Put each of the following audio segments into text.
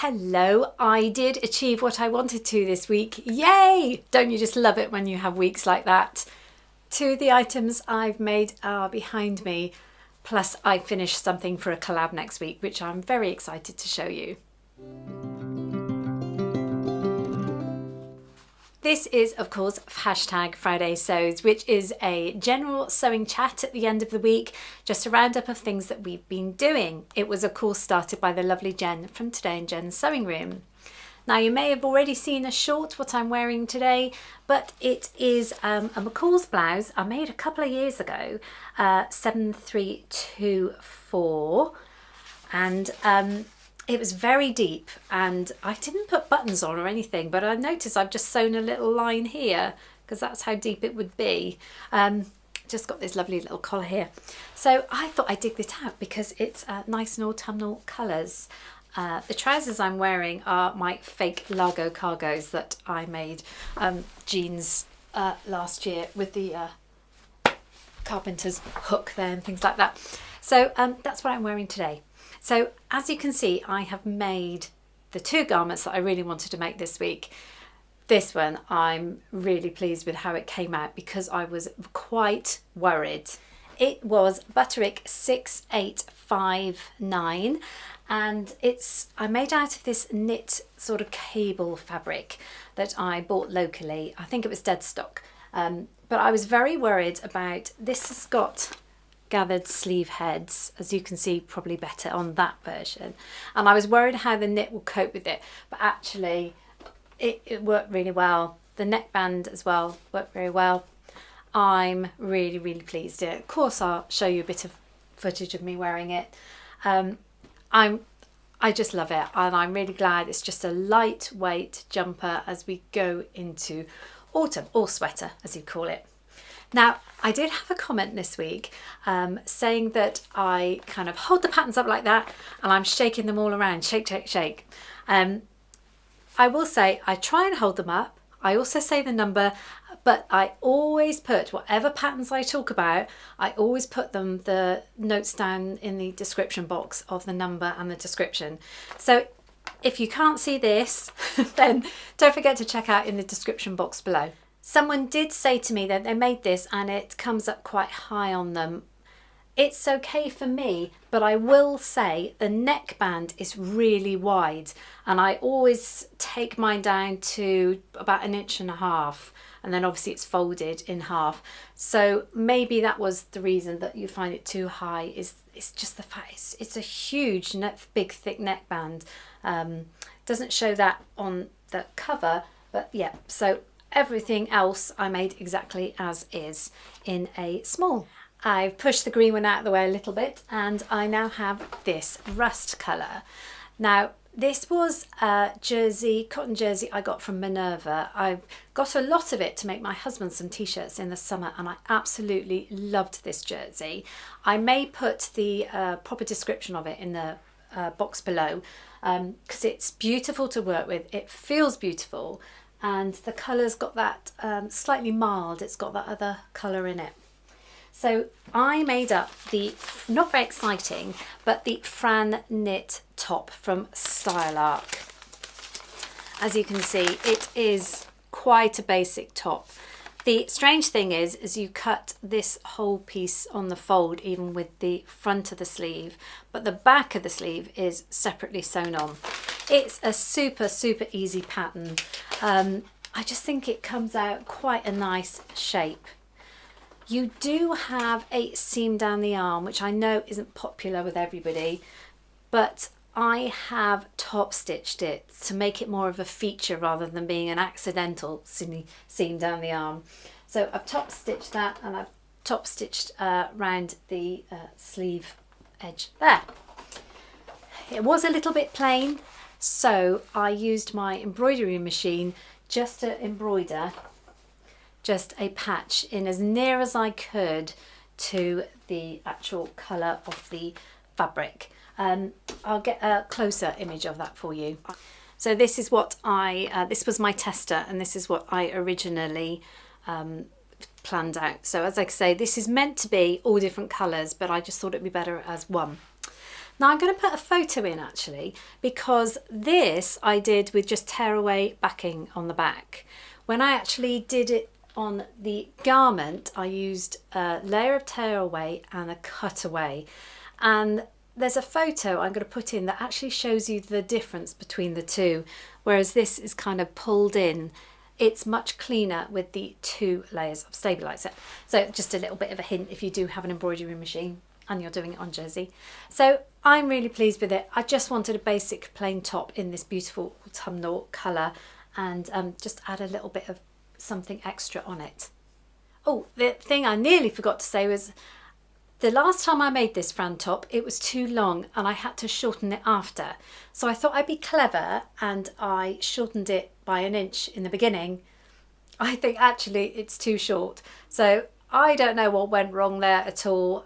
Hello, I did achieve what I wanted to this week. Yay! Don't you just love it when you have weeks like that? Two of the items I've made are behind me, plus I finished something for a collab next week, which I'm very excited to show you. This is, of course, hashtag Friday Sews, which is a general sewing chat at the end of the week, just a roundup of things that we've been doing. It was, of course, started by the lovely Jen from Today in Jen's Sewing Room. Now, you may have already seen a short, what I'm wearing today, but it is a McCalls blouse I made a couple of years ago, 7324, and it was very deep, and I didn't put buttons on or anything, but I noticed I've just sewn a little line here because that's how deep it would be. Just got this lovely little collar here. So I thought I'd dig this out because it's nice and autumnal colours. The trousers I'm wearing are my fake Largo cargos that I made jeans last year with the carpenter's hook there and things like that. So that's what I'm wearing today. So as you can see, I have made the two garments that I really wanted to make this week. This one, I'm really pleased with how it came out because I was quite worried. It was Butterick 6859 and I made out of this knit sort of cable fabric that I bought locally. I think it was dead stock, but I was very worried about this. Has got gathered sleeve heads, as you can see probably better on that version, and I was worried how the knit will cope with it, but actually it worked really well. The neckband as well worked very well. I'm really pleased. Of course I'll show you a bit of footage of me wearing it. I just love it, and I'm really glad it's just a lightweight jumper as we go into autumn, or sweater as you call it. Now, I did have a comment this week saying that I kind of hold the patterns up like that and I'm shaking them all around, shake, shake, shake. I will say I try and hold them up. I also say the number, but I always put whatever patterns I talk about, I always put the notes down in the description box of the number and the description. So if you can't see this, then don't forget to check out in the description box below. Someone did say to me that they made this and it comes up quite high on them. It's okay for me, but I will say the neckband is really wide and I always take mine down to about 1.5 inches, and then obviously it's folded in half. So maybe that was the reason that you find it too high. It's just the fact it's a huge, big, thick neckband. Doesn't show that on the cover, but yeah, so everything else I made exactly as is in a small. I've pushed the green one out of the way a little bit and I now have this rust colour. Now this was a cotton jersey I got from Minerva. I've got a lot of it to make my husband some t-shirts in the summer and I absolutely loved this jersey. I may put the proper description of it in the box below because it's beautiful to work with. It feels beautiful. And the colour's got that slightly mild, it's got that other colour in it. So I made up the, not very exciting, but the Fran knit top from Style Arc. As you can see, it is quite a basic top. The strange thing is you cut this whole piece on the fold, even with the front of the sleeve, but the back of the sleeve is separately sewn on. It's a super easy pattern. I just think it comes out quite a nice shape. You do have a seam down the arm, which I know isn't popular with everybody, but I have top stitched it to make it more of a feature rather than being an accidental seam down the arm. So I've top stitched that and I've top stitched round the sleeve edge there. It was a little bit plain, so I used my embroidery machine just to embroider just a patch in as near as I could to the actual colour of the fabric. I'll get a closer image of that for you. So this is what this was my tester and this is what I originally planned out. So as I say, this is meant to be all different colours, but I just thought it'd be better as one. Now I'm going to put a photo in actually, because this I did with just tearaway backing on the back. When I actually did it on the garment, I used a layer of tearaway and a cutaway. And there's a photo I'm going to put in that actually shows you the difference between the two, whereas this is kind of pulled in. It's much cleaner with the 2 layers of stabiliser. So just a little bit of a hint if you do have an embroidery machine and you're doing it on jersey. So I'm really pleased with it. I just wanted a basic plain top in this beautiful autumnal colour, and just add a little bit of something extra on it. Oh, the thing I nearly forgot to say was, the last time I made this Fran top, it was too long and I had to shorten it after. So I thought I'd be clever and I shortened it by 1 inch in the beginning. I think actually it's too short. So I don't know what went wrong there at all.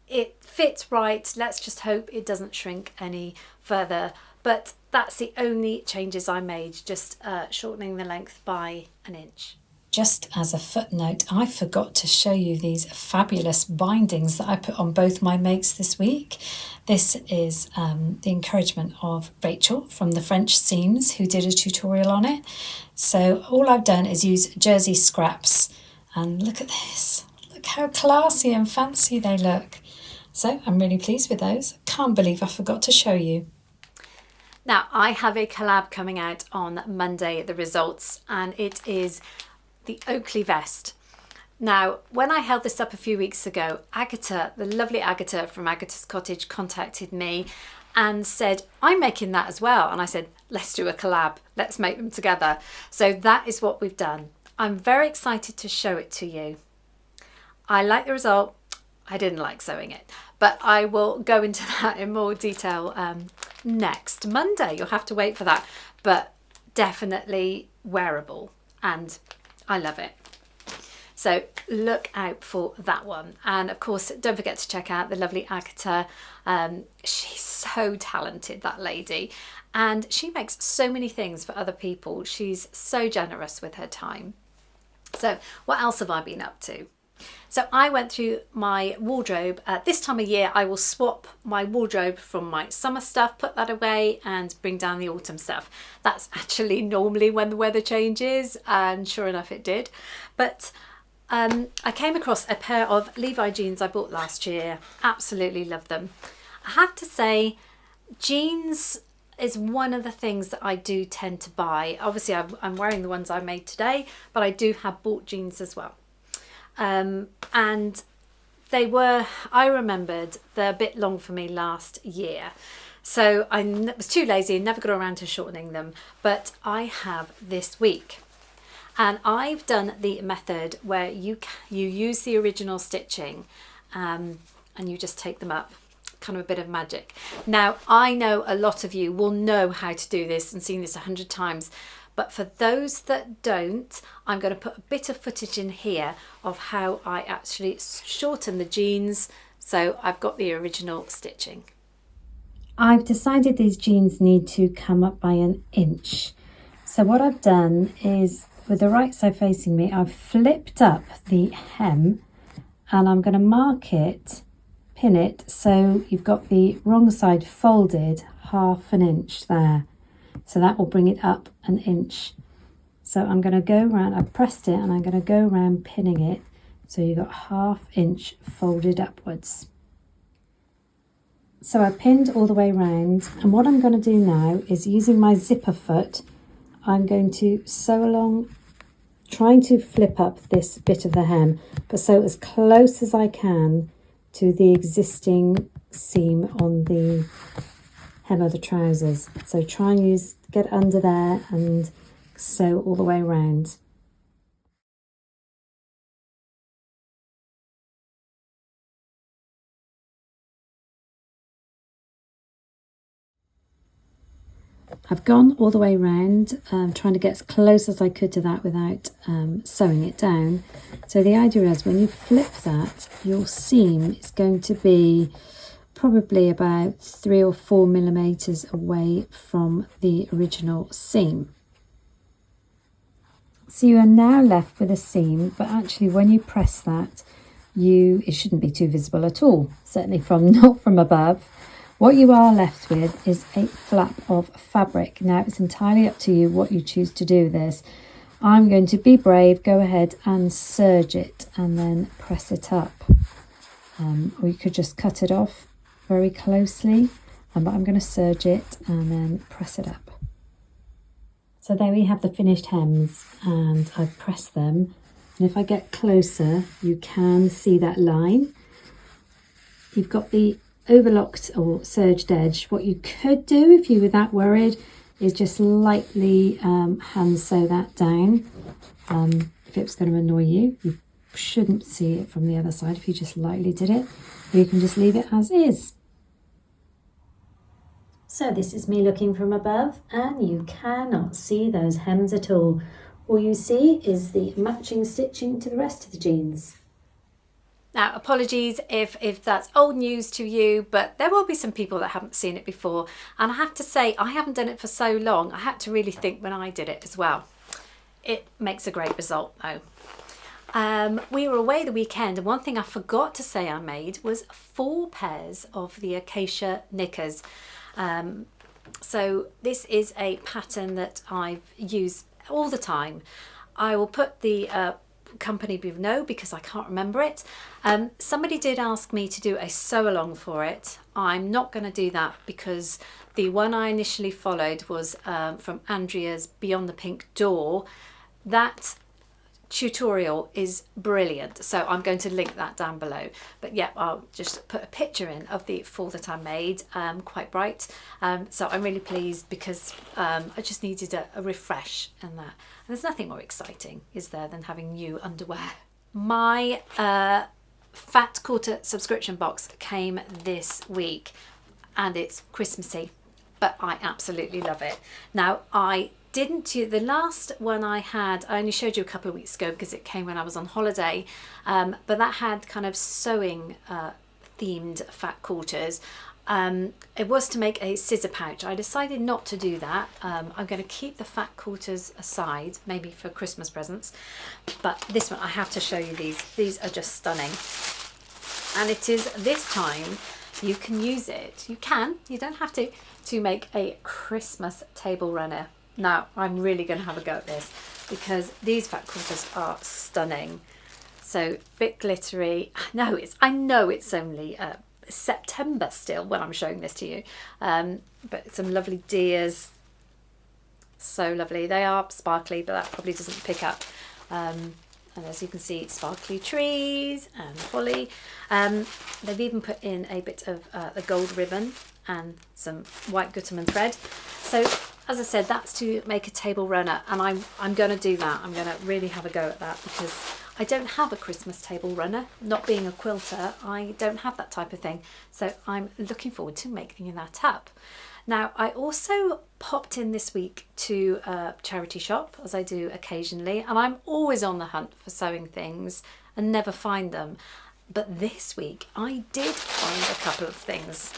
It fits right. Let's just hope it doesn't shrink any further. But that's the only changes I made, just shortening the length by 1 inch. Just as a footnote, I forgot to show you these fabulous bindings that I put on both my makes this week. This is the encouragement of Rachel from the French Seams, who did a tutorial on it. So all I've done is use jersey scraps, and look at this. Look how classy and fancy they look. So I'm really pleased with those. Can't believe I forgot to show you. Now I have a collab coming out on Monday, the results, and it is the Oakley vest. Now, when I held this up a few weeks ago, Agatha, the lovely Agatha from Agatha's Cottage, contacted me and said, I'm making that as well. And I said, let's do a collab, let's make them together. So that is what we've done. I'm very excited to show it to you. I like the result. I didn't like sewing it, but I will go into that in more detail next Monday. You'll have to wait for that, but definitely wearable, and I love it. So look out for that one. And of course, don't forget to check out the lovely Agatha. She's so talented, that lady. And she makes so many things for other people. She's so generous with her time. So what else have I been up to? So I went through my wardrobe. This time of year, I will swap my wardrobe from my summer stuff, put that away, and bring down the autumn stuff. That's actually normally when the weather changes, and sure enough it did. But I came across a pair of Levi jeans I bought last year. Absolutely love them. I have to say, jeans is one of the things that I do tend to buy. Obviously, I'm wearing the ones I made today, but I do have bought jeans as well. And they were, I remembered, they're a bit long for me last year. So I was too lazy and never got around to shortening them, but I have this week. And I've done the method where you use the original stitching and you just take them up. Kind of a bit of magic. Now, I know a lot of you will know how to do this and seen this 100 times. But for those that don't, I'm going to put a bit of footage in here of how I actually shorten the jeans. So I've got the original stitching. I've decided these jeans need to come up by 1 inch. So what I've done is, with the right side facing me, I've flipped up the hem and I'm going to mark it, pin it, so you've got the wrong side folded 1/2 inch there. So that will bring it up 1 inch. So I'm going to go around, I've pressed it and I'm going to go around pinning it. So you've got 1/2 inch folded upwards. So I pinned all the way around, and what I'm going to do now is, using my zipper foot, I'm going to sew along, trying to flip up this bit of the hem, but sew as close as I can to the existing seam on the hem of the trousers. So try and get under there and sew all the way around. I've gone all the way around, trying to get as close as I could to that without sewing it down. So the idea is, when you flip that, your seam is going to be probably about 3 or 4 millimeters away from the original seam. So you are now left with a seam, but actually when you press that, it shouldn't be too visible at all, certainly not from above. What you are left with is a flap of fabric. Now it's entirely up to you what you choose to do with this. I'm going to be brave, go ahead and serge it and then press it up. Or you could just cut it off very closely, but I'm going to serge it and then press it up. So there we have the finished hems, and I've pressed them. And if I get closer, you can see that line. You've got the overlocked or serged edge. What you could do if you were that worried is just lightly hand sew that down. If it was going to annoy you, you shouldn't see it from the other side if you just lightly did it, or you can just leave it as is. So this is me looking from above, and you cannot see those hems at all. All you see is the matching stitching to the rest of the jeans. Now, apologies if that's old news to you, but there will be some people that haven't seen it before. And I have to say, I haven't done it for so long. I had to really think when I did it as well. It makes a great result though. We were away the weekend, and one thing I forgot to say I made was 4 pairs of the Acacia Knickers. So this is a pattern that I've used all the time. I will put the company below because I can't remember it. Somebody did ask me to do a sew along for it. I'm not going to do that because the one I initially followed was from Andrea's Beyond the Pink Door. That tutorial is brilliant, so I'm going to link that down below. But yeah, I'll just put a picture in of the 4 that I made, quite bright. So I'm really pleased because I just needed a refresh in that. And there's nothing more exciting, is there, than having new underwear. My Fat Quarter subscription box came this week, and it's Christmassy, but I absolutely love it. Now, I didn't do the last one I had, I only showed you a couple of weeks ago because it came when I was on holiday, but that had kind of sewing themed fat quarters. It was to make a scissor pouch. I decided not to do that. I'm going to keep the fat quarters aside, maybe for Christmas presents, but this one I have to show you. These are just stunning, and it is this time you can use it, you don't have to make a Christmas table runner. Now, I'm really going to have a go at this because these fat quarters are stunning. So, bit glittery. I know it's only September still when I'm showing this to you. But some lovely deers. So lovely. They are sparkly, but that probably doesn't pick up. And as you can see, sparkly trees and holly. They've even put in a bit of the gold ribbon and some white Gutermann thread. So, as I said, that's to make a table runner, and I'm going to do that. I'm going to really have a go at that because I don't have a Christmas table runner. Not being a quilter, I don't have that type of thing. So I'm looking forward to making that up. Now, I also popped in this week to a charity shop, as I do occasionally, and I'm always on the hunt for sewing things and never find them. But this week I did find a couple of things.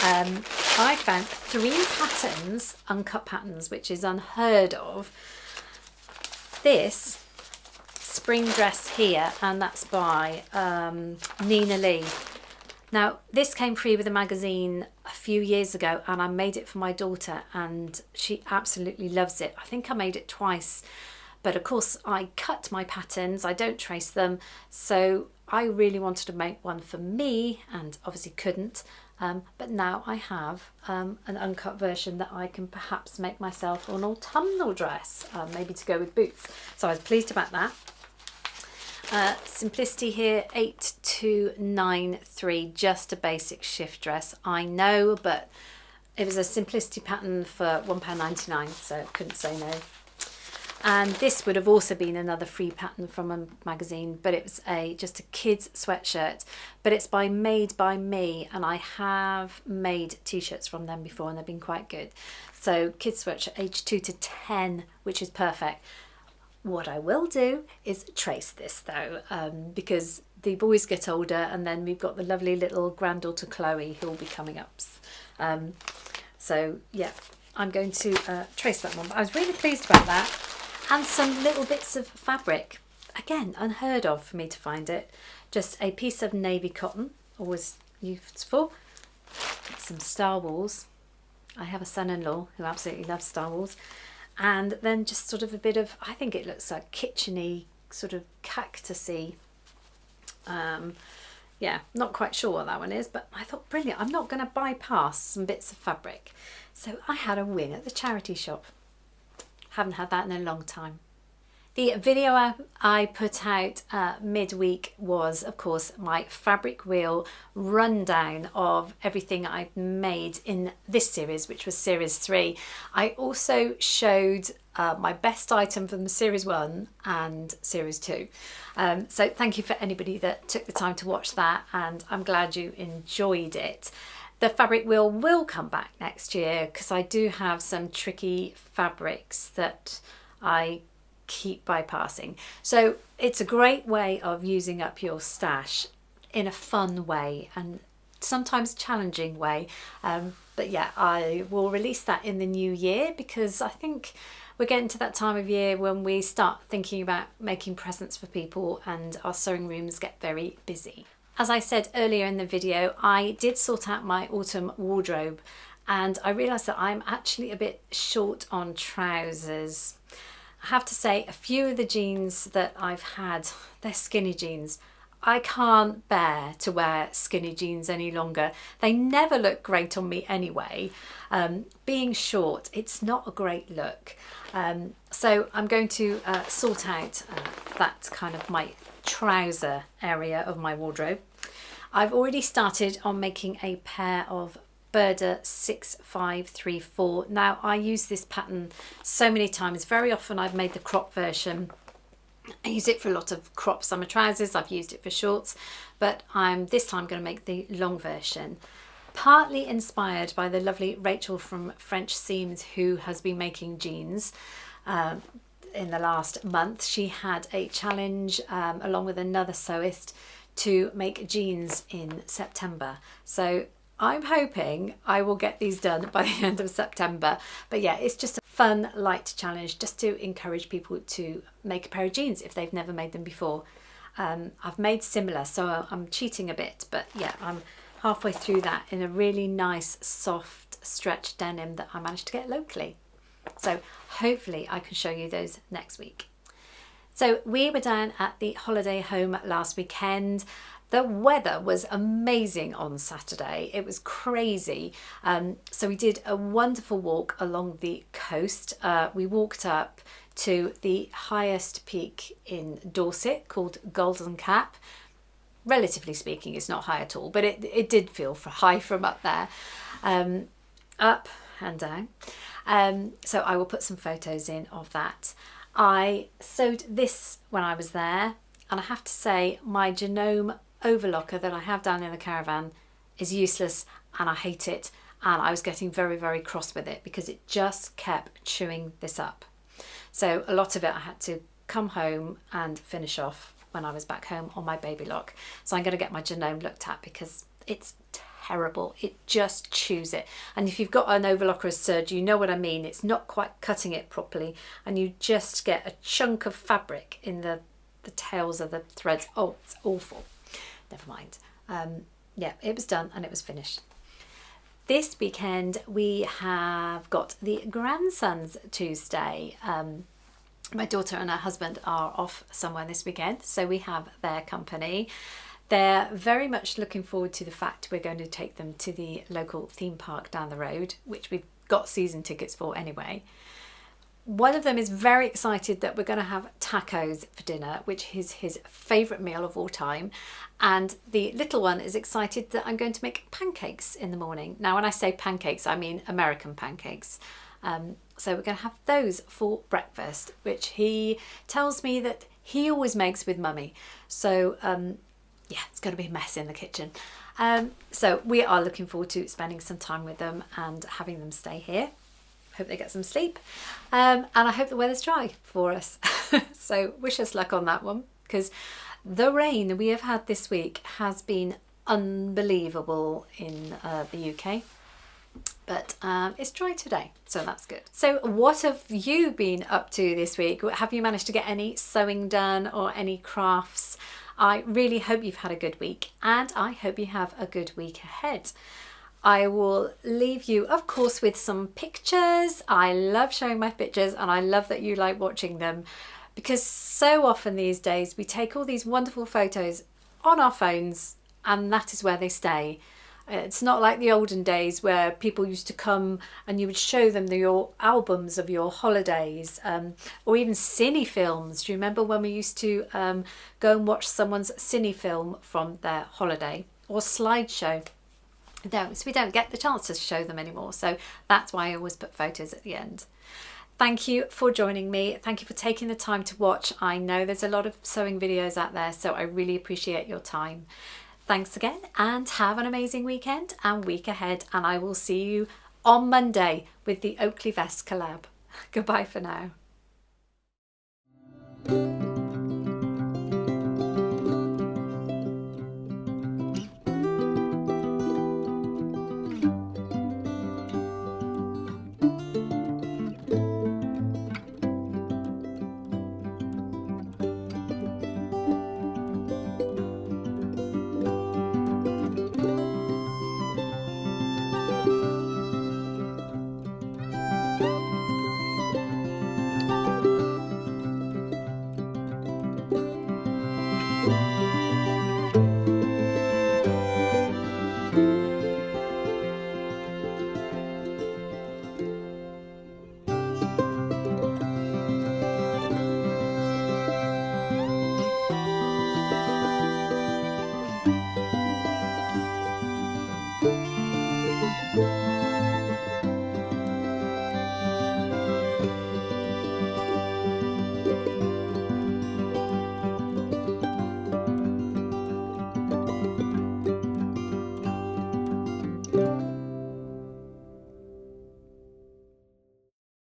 I found 3 patterns, uncut patterns, which is unheard of. This spring dress here, and that's by Nina Lee. Now, this came free with a magazine a few years ago, and I made it for my daughter, and she absolutely loves it. I think I made it twice, but of course I cut my patterns, I don't trace them, so I really wanted to make one for me and obviously couldn't. But now I have an uncut version that I can perhaps make myself an autumnal dress, maybe to go with boots. So I was pleased about that. Simplicity here, 8293, just a basic shift dress. I know, but it was a Simplicity pattern for £1.99, so couldn't say no. And this would have also been another free pattern from a magazine, but it was just a kid's sweatshirt, but it's Made by Me, and I have made t-shirts from them before and they've been quite good. So kids sweatshirt age 2 to 10, which is perfect. What I will do is trace this though, because the boys get older, and then we've got the lovely little granddaughter Chloe who will be coming up. So yeah, I'm going to trace that one, but I was really pleased about that. And some little bits of fabric, again unheard of for me to find it. Just a piece of navy cotton, always useful. some Star Wars. I have a son-in-law who absolutely loves Star Wars. And then just sort of a bit of, I think it looks like kitcheny, sort of cactusy. Yeah, not quite sure what that one is, but I thought, brilliant, I'm not going to bypass some bits of fabric. So I had a win at the charity shop. Haven't had that in a long time. The video I put out midweek was, of course, my fabric wheel rundown of everything I've made in this series, which was series 3. I also showed my best item from series 1 and series 2. So thank you for anybody that took the time to watch that, and I'm glad you enjoyed it. The fabric wheel will come back next year because I do have some tricky fabrics that I keep bypassing. So it's a great way of using up your stash in a fun way and sometimes challenging way. But yeah, I will release that in the new year because I think we're getting to that time of year when we start thinking about making presents for people and our sewing rooms get very busy. As I said earlier in the video, I did sort out my autumn wardrobe and I realised that I'm actually a bit short on trousers. I have to say, a few of the jeans that I've had, they're skinny jeans. I can't bear to wear skinny jeans any longer. They never look great on me anyway. Being short, it's not a great look. So I'm going to sort out that kind of my trouser area of my wardrobe. I've already started on making a pair of Burda 6534. Now I use this pattern so many times. Very often I've made the crop version. I use it for a lot of crop summer trousers. I've used it for shorts, but I'm this time going to make the long version. Partly inspired by the lovely Rachel from French Seams, who has been making jeans in the last month. She had a challenge along with another sewist to make jeans in September. So I'm hoping I will get these done by the end of September. But yeah, it's just a fun, light challenge just to encourage people to make a pair of jeans if they've never made them before. I've made similar, so I'm cheating a bit, but yeah, I'm halfway through that in a really nice, soft stretch denim that I managed to get locally. So hopefully I can show you those next week. So we were down at the holiday home last weekend. The weather was amazing on Saturday. It was crazy. So we did a wonderful walk along the coast. We walked up to the highest peak in Dorset called Golden Cap. Relatively speaking, it's not high at all, but it did feel high from up there. Up and down. So I will put some photos in of that. I sewed this when I was there, and I have to say my Genome overlocker that I have down in the caravan is useless and I hate it, and I was getting very, very cross with it because it just kept chewing this up. So a lot of it I had to come home and finish off when I was back home on my baby lock. So I'm going to get my Genome looked at because it's terrible. It just chews it. And if you've got an overlocker as serge, you know what I mean. It's not quite cutting it properly and you just get a chunk of fabric in the tails of the threads. Oh, it's awful. Never mind. Yeah, it was done and it was finished. This weekend we have got the grandsons Tuesday. My daughter and her husband are off somewhere this weekend, so we have their company. They're very much looking forward to the fact we're going to take them to the local theme park down the road, which we've got season tickets for anyway. One of them is very excited that we're going to have tacos for dinner, which is his favourite meal of all time. And the little one is excited that I'm going to make pancakes in the morning. Now, when I say pancakes, I mean American pancakes. So we're going to have those for breakfast, which he tells me that he always makes with mummy. So yeah, it's going to be a mess in the kitchen. So we are looking forward to spending some time with them and having them stay here. Hope they get some sleep, and I hope the weather's dry for us. So wish us luck on that one, because the rain we have had this week has been unbelievable in the UK, but it's dry today, so that's good. So what have you been up to this week? Have you managed to get any sewing done or any crafts? I really hope you've had a good week, and I hope you have a good week ahead. I will leave you, of course, with some pictures. I love showing my pictures and I love that you like watching them, because so often these days we take all these wonderful photos on our phones and that is where they stay. It's not like the olden days where people used to come and you would show them your albums of your holidays, or even cine films. Do you remember when we used to go and watch someone's cine film from their holiday, or slideshow? No, so we don't get the chance to show them anymore. So that's why I always put photos at the end. Thank you for joining me. Thank you for taking the time to watch. I know there's a lot of sewing videos out there, so I really appreciate your time. Thanks again, and have an amazing weekend and week ahead, and I will see you on Monday with the Oakley vest collab. Goodbye for now.